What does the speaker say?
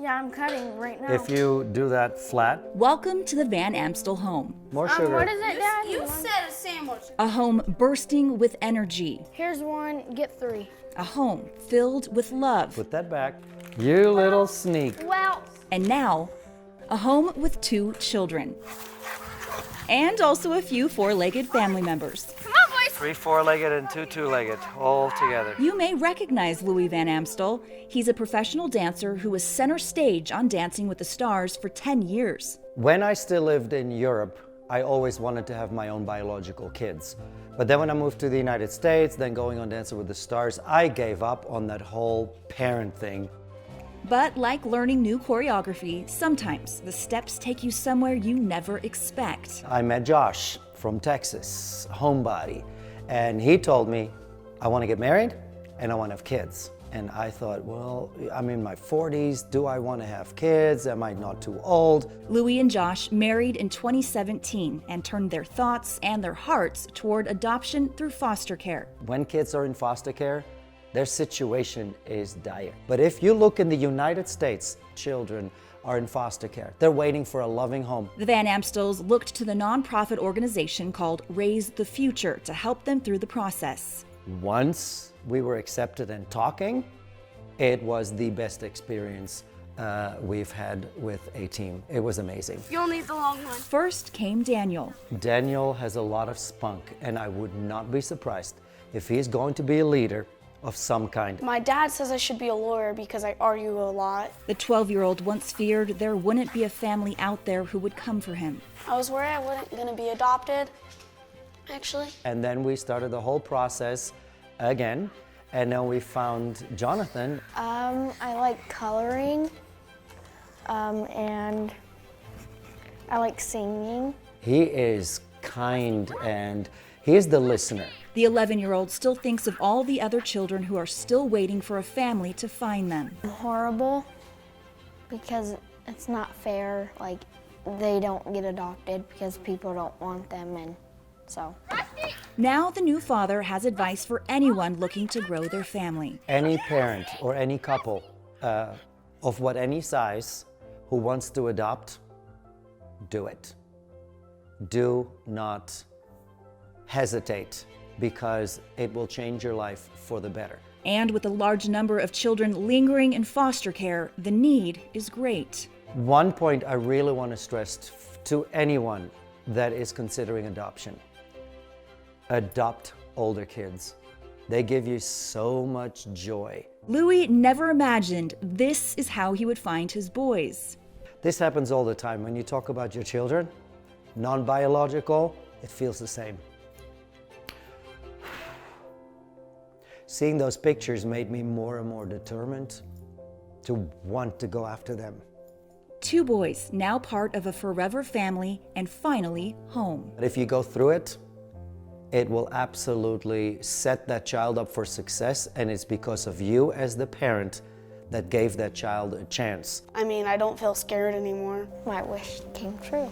Yeah, I'm cutting right now. If you do that flat. Welcome to the Van Amstel home. More sugar. What is it, Dad? You said a sandwich. A home bursting with energy. Here's one, get 3. A home filled with love. Put that back. You little sneak. Well, And now, a home with 2 children. And also a few 4-legged family members. come on, boys. 3 4-legged and 2 2-legged, all together. You may recognize Louis Van Amstel. He's a professional dancer who was center stage on Dancing with the Stars for 10 years. When I still lived in Europe, I always wanted to have my own biological kids. But then when I moved to the United States, then going on Dancing with the Stars, I gave up on that whole parent thing. But like learning new choreography, sometimes the steps take you somewhere you never expect. I met Josh from Texas, homebody, and he told me, I want to get married and I want to have kids. And I thought, well, I'm in my 40s. Do I want to have kids? Am I not too old? Louis and Josh married in 2017 and turned their thoughts and their hearts toward adoption through foster care. When kids are in foster care, their situation is dire. But if you look in the United States, children are in foster care. They're waiting for a loving home. The Van Amstels looked to the nonprofit organization called Raise the Future to help them through the process. Once we were accepted and talking, it was the best experience we've had with a team. It was amazing. You'll need the long one. First came Daniel. Daniel has a lot of spunk, and I would not be surprised if he's going to be a leader of some kind. My dad says I should be a lawyer because I argue a lot. The 12-year-old once feared there wouldn't be a family out there who would come for him. I was worried I wasn't going to be adopted, actually. And then we started the whole process again, and then we found Jonathan. I like coloring, and I like singing. He is kind and he's the listener. The 11-year-old still thinks of all the other children who are still waiting for a family to find them. Horrible because it's not fair. Like, they don't get adopted because people don't want them, and so. Now the new father has advice for anyone looking to grow their family. Any parent or any couple of any size who wants to adopt, do it. Do not hesitate, because it will change your life for the better. And with a large number of children lingering in foster care, the need is great. One point I really want to stress to anyone that is considering adoption: adopt older kids. They give you so much joy. Louis never imagined this is how he would find his boys. This happens all the time. When you talk about your children, non-biological, it feels the same. Seeing those pictures made me more and more determined to want to go after them. 2 boys, now part of a forever family and finally home. But if you go through it, it will absolutely set that child up for success, and it's because of you as the parent that gave that child a chance. I mean, I don't feel scared anymore. My wish came true.